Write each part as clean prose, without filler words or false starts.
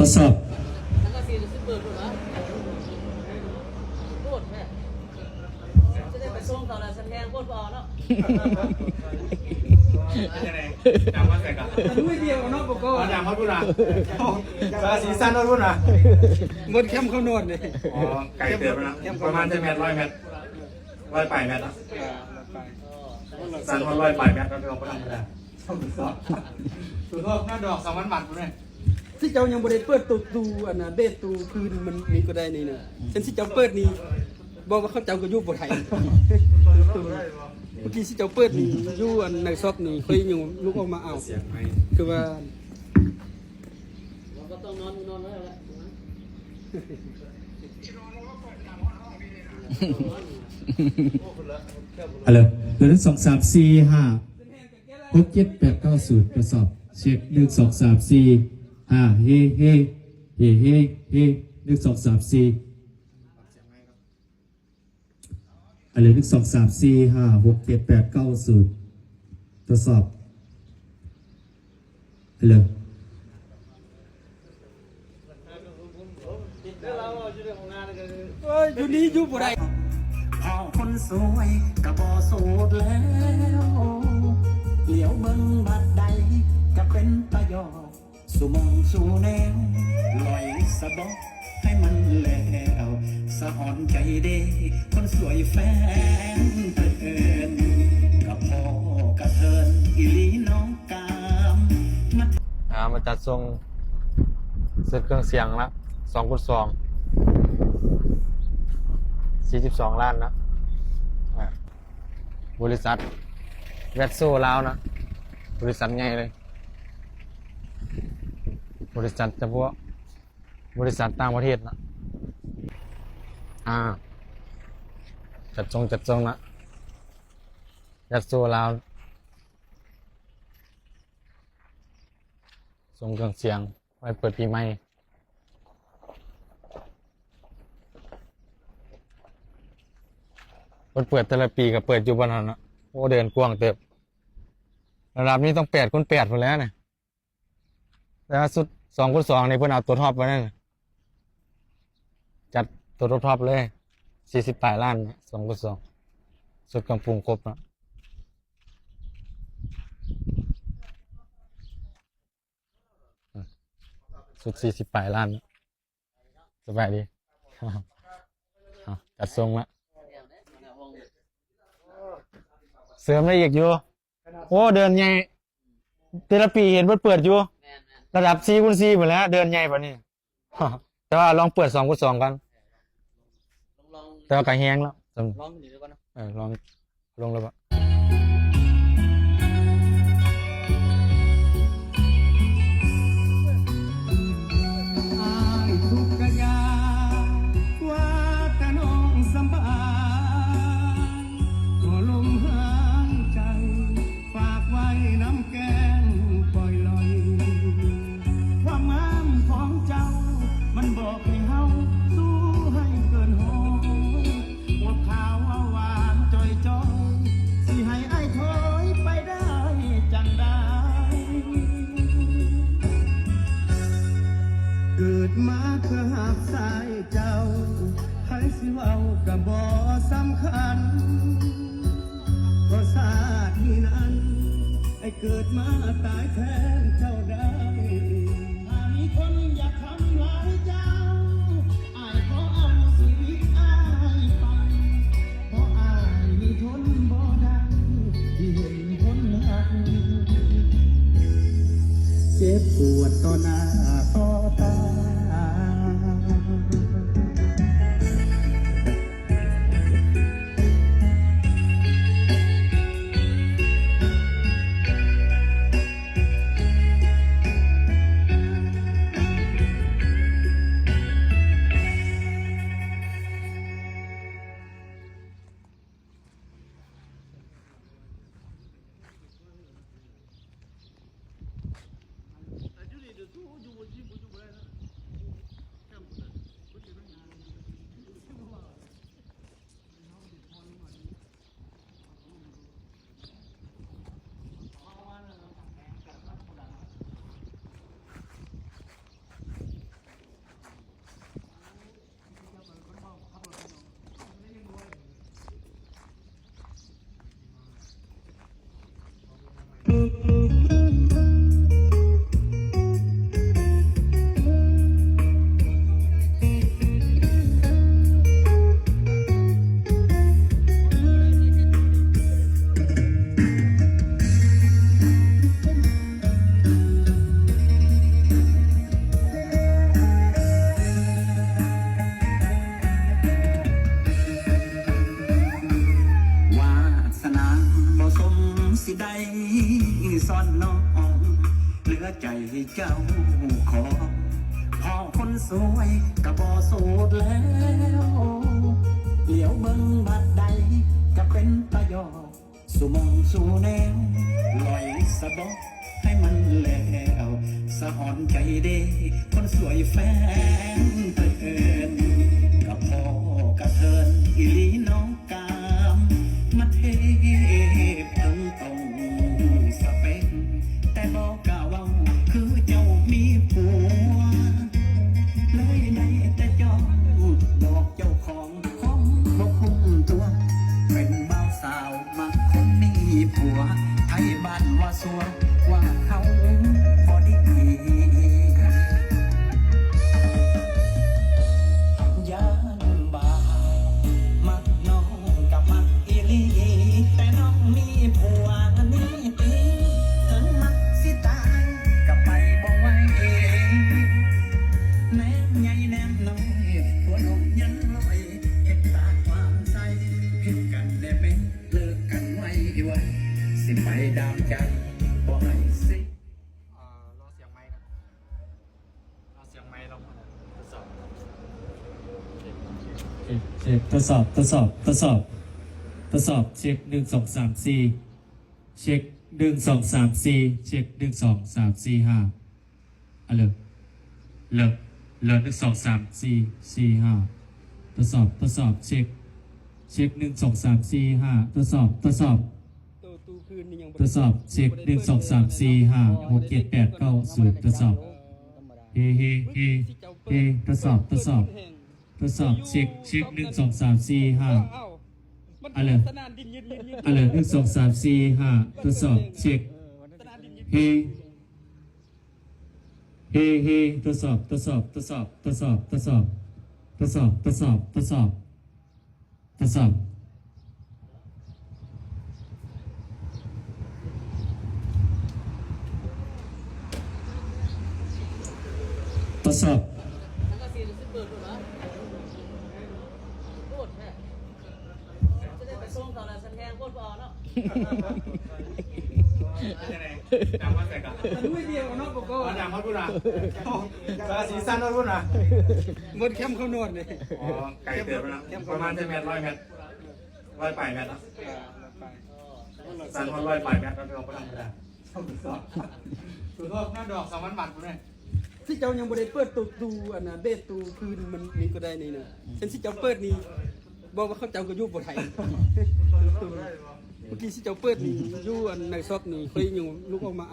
ดสอบจะได้ไปส่งเขาแล้วฉันแทงโคตรพอเนาะจำว่าใส่กันไม่เดียวเนาะบอกก็จำว่าพูดนะสีสันว่าพูดนะหมดเข้มข้าวนวดเลยอ๋อไก่เติมนะประมาณจะเมตร100 เมตร100 ปลายเมตรนะสันว่า100 ปลายเมตรก็เราไม่ทำได้สุดยอดหน้าดอก2,000 บาทเลยที่เจ้ายังบริเปิดตูอันน่ะเบสตูคืนมันมีก็ได้นี่นะฉันที่เจ้าเปิดนี่บอกว่าเขาเจ้าก็ยุบบทไทยเมื่อกี้ที่เจ้าเปิดนี่ยู่อันในซอกนี่เคยอยู่ลูกออกมาเอาคือว่าเราก็ต้องนอนแล้วแหละอะไร1 2 3 4 5 6 7 8 9 0ทดสอบเช็ค1 2 3 4 5เฮ้เฮ้เฮ้เฮ้เฮ้1 2 3 4อะไร1 2 3 4 5 6 7 8 9 0ทดสอบอะไรอยู่นี้อยู่บ่ได้พอคนสวยกะบ่โสดแล้วเหลียวเบิ่งบัดใดก็เป็นตะยอสุมองสู่แนวลอยสะบอกให้มันแล้วสะอ่อนใจเด้คนสวยแฟนเอินกับพ่อกระเทินอีลีน้องกามมาจัดทรงเซตเครื่องเสียงละ2x2 42 ล้านนะบริษัทแวดโซ่ลาวนะบริษัทใหญ่เลยบริษัทเฉพาะบริษัทต่างประเทศนะจัดทรงนะแวดโซ่ลาวทรงเครื่องเสียงไว้เปิดปีใหม่เปิดแต่ละปีกับเปิดอยู่บนนั้นนะโอ้เดินกว้างเติบระดับนี้ต้อง8x8หมดแล้วเนี่ยแล้วสุด2x2ในเพื่อนเอาตัวท็อปไว้นั่นจัดตัวท็อปเลย48 ล้าน2x2สุดกำปรุงครบนะสุด48 ล้านสบายดีจัดทรงละเสริมได้อีกอยู่โอ้เดินใหญ่เทอราปีเห็นเปิดอยู่ระดับ4x4หมดแล้วเดินใหญ่ป่ะนี่แต่ว่าลองเปิด2x2กันแต่ว่าไก่แห้งแล้วลองดูก่อนนะลองลงแล้วปะเกิดมาเพื่อหักสายเจ้าให้สิเว้ากับบ่สำคัญก็ชาตินี้นั้นไอ้เกิดมาตายแทนเจ้าได้ถ้ามีคนอยากทำร้ายเจ้าอ้ายขอเอาชีวิตอ้ายไปเพราะอ้ายมีทนบ่ได้ที่เห็นคนหักเจ็บปวดต่อหน้าต่อตา วาสนาบ่สมสิได้ซ่อนน้องเหลือใจเจ้าของพอคนสวยก็บ่โสดแล้วเหลียวเบิ่งบัดใดก็เป็นตะยอสุมองสู่แนวลอยสะบอกให้มันแล้วสะอ่อนใจเด้คนสวยแฟนเตือนกับพ่อกระเทินอีหลีน้องกามมาเทพตรงตรงสเปนแต่บอกกล่าวว่าคือเจ้ามีผัวเลยได้แต่จองบอกเจ้าของบ่คุ้มตัวเป็นบ่าวสาวมาคนมีผัวไทยบ้านว่าสัวว่าเขาบ่ดีย่านบ่ามักน้องกับมักอีหลีแต่น้องมีผัวนี่ถึงมักสิตายก็ไปบ่ไหวแนมใหญ่แนมน้อยหัวนกยันลอยเห็นตาความใสผิดกันได้เป็นเลิกกันไว้สิไปดามใจบ่ให้สิ รอเสียงไม้นะรอเสียงไม้เราทดสอบ เช็คทดสอบเช็ค1 2 3 4เช็ค1 2 3 4เช็ค1 2 3 4 5อ่ะเลิก1 2 3 4 4 5ทดสอบเช็ค1 2 3 4 5ทดสอบ ตูคืนนี่ยัง ทดสอบเช็ค1 2 3 4 5 6 7 8 9 10ทดสอบเฮ้ทดสอบเช็ค1 2 3 4 5อะไร1 2 3 4 5ทดสอบเช็คเฮ้ทดสอบสังกะสีจะเปิดดูนะโคตรแท้จะได้ไปส่งเขาแล้วฉันแทงโคตรพอเนาะ ยังไงจำว่าแต่กัน ด้วยเดียวเนาะก็ จำว่าพูดนะสารสีสั้นว่าพูดนะ หมดแคมป์เขานวดเลย อ๋อไก่เตือนนะประมาณ100 เมตร100 เมตร100 ปลายเมตรนะสัน100 ปลายเมตรก็เราไม่ทำไม่ได้สุดโทษหน้าดอก2,000 บาทกูเนี่ย ที่เจ้ายังบ่ได้เปิดตูอันน่ะเบสตูคืนมันนี่ก็ได้นี่นะฉันสิเจ้าเปิดนี่บอกว่าเขาเจ้าก็อยู่บ่ไทยเมื่อกี้สิเจ้าเปิดนี่อยู่อันในซอกนี่เคยอยู่ลุกออกมา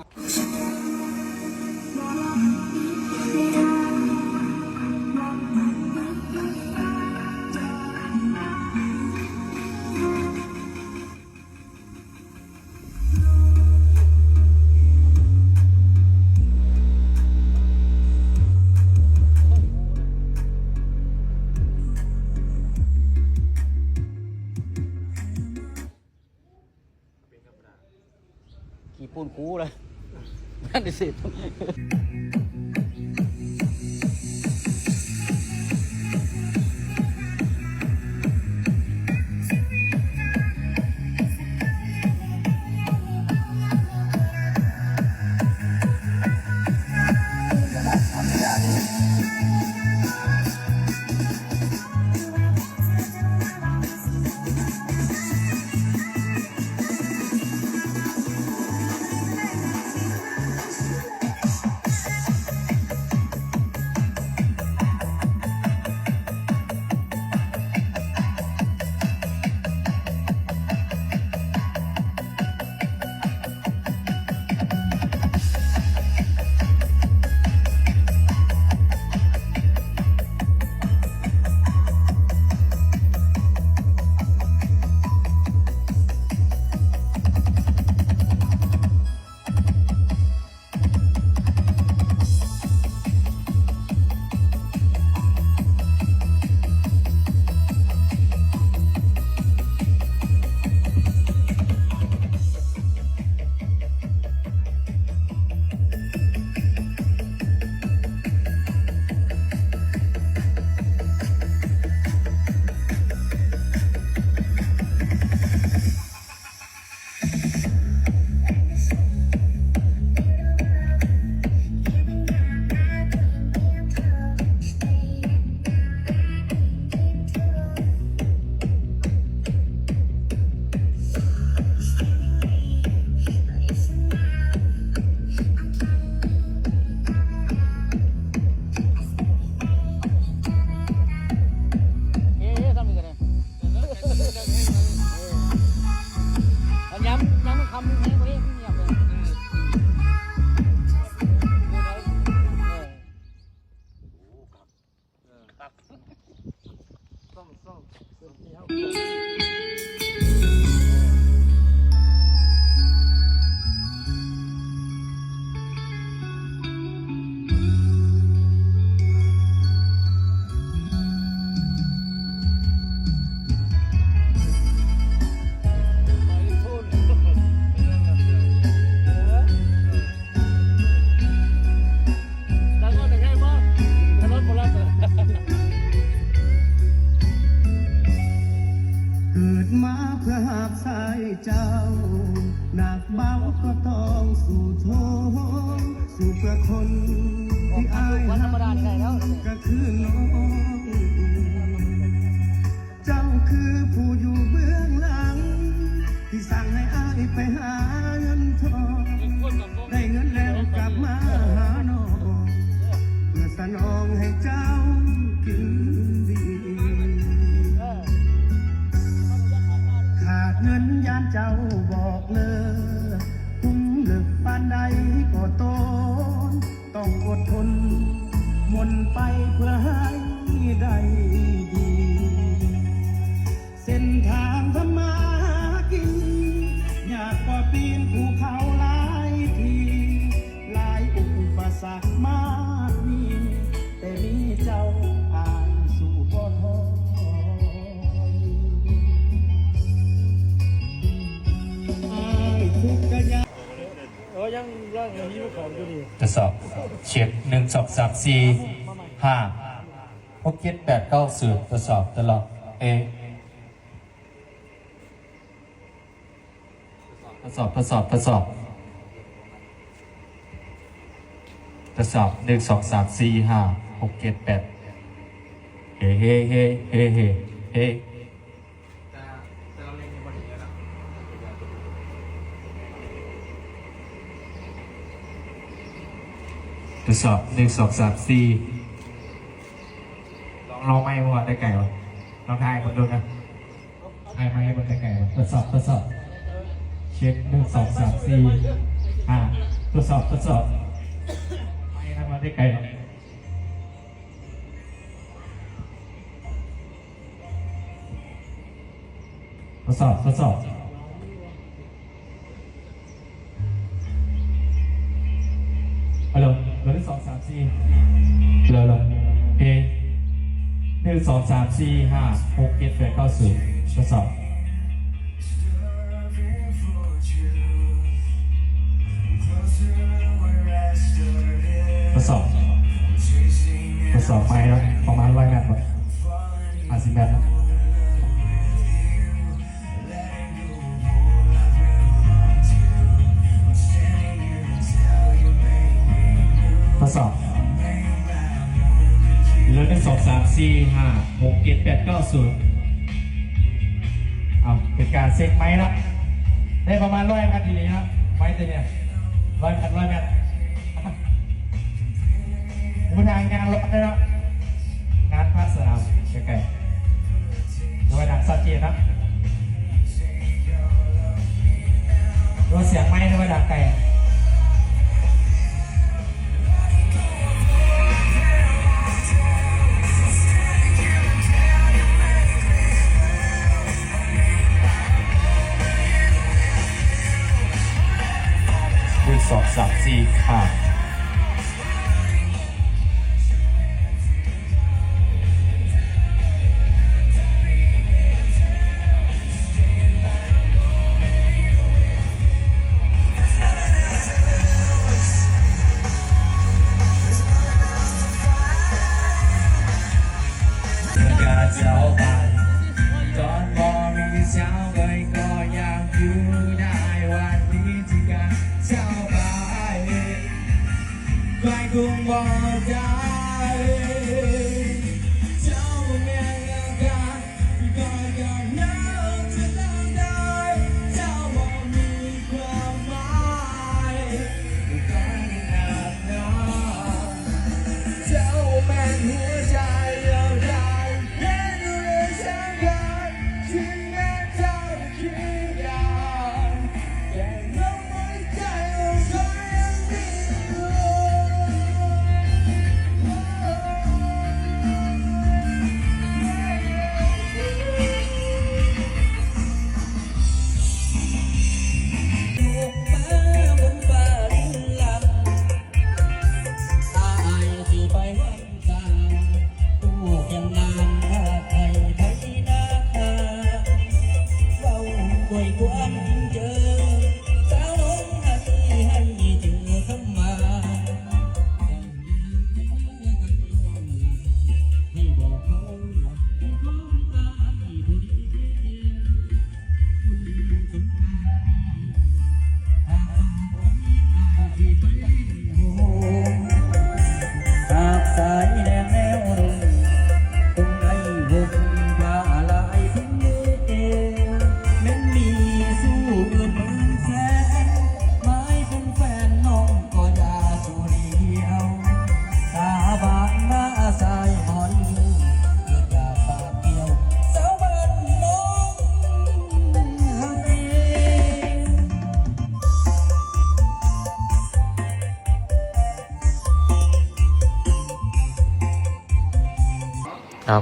กี่ปูนคูเลยนั่นดิสิ ก็ต้องสู่ทงสู่เพื่อคนที่อายหักก็คือน้องเจ้าคือผู้อยู่เบื้องหลังที่สั่งให้อายไปหาเงินทองได้เงินแล้วกลับมาหาน้องเพื่อสนองให้เจ้ากินดีขาดเงินยานเจ้าบอกเลยคุ้มเลิกปานใดก็ตนต้องอดทนมนไปเพื่อให้ได้ดี เส้นทางทำมาหากินอยากกว่าปีนภูเขาหลายทีหลายอุปสรรคมากมีแต่มีเจ้าอ่านสู่บ่ท้ออายทุกข์กะยา ทดสอบเช็ค1 2 3 4 5 6 7 8 9 10ทดสอบตลอดทดสอบ1 2 3 4 5 6 7 8เฮ้เฮ้เฮ้เฮ้เฮ้เฮ้ทดสอบ1 2 3 4ลองไม่หมดได้ไก่วะลองทายคนดูนะทายไม่หมดได้ไก่วะทดสอบเช็ค1 2 3 4 5ทดสอบไม่ทำมาได้ไก่หรอกทดสอบฮัลโหล1 2 3 4ฮัลโหล1 2 3 4 5 6 7 8 9 10ทดสอบไปแล้วประมาณ100 เมตร50 เมตรทดสอบเหลือ1 2 3 4 5 6 7 8 9 0เอาเป็นการเซ็กไม้นะได้ประมาณ100 เมตรทีนี้นะไม้ตัวเนี้ย100 เมตรผมทางงานรถได้แล้วงานภาคสนามใกล้ๆดูดังสัดเจนนะดูเสียงไม้ดูดังไกล1 2 3 4 5คงบอกได้เจ้าแม่งกันก็ยังน่าจะนั่งได้เจ้าบอกมีความหมายก็ขนาดนั้นเจ้าแม่งหัวใจเราได้เห็นเรื่องฉันกันถึงแม้เจ้าจะคิดอย่างแต่น้องไม่ใจเราก็ยังมี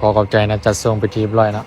ขอขอบใจนะจัดทรงไปทีเรียบร้อยเนาะ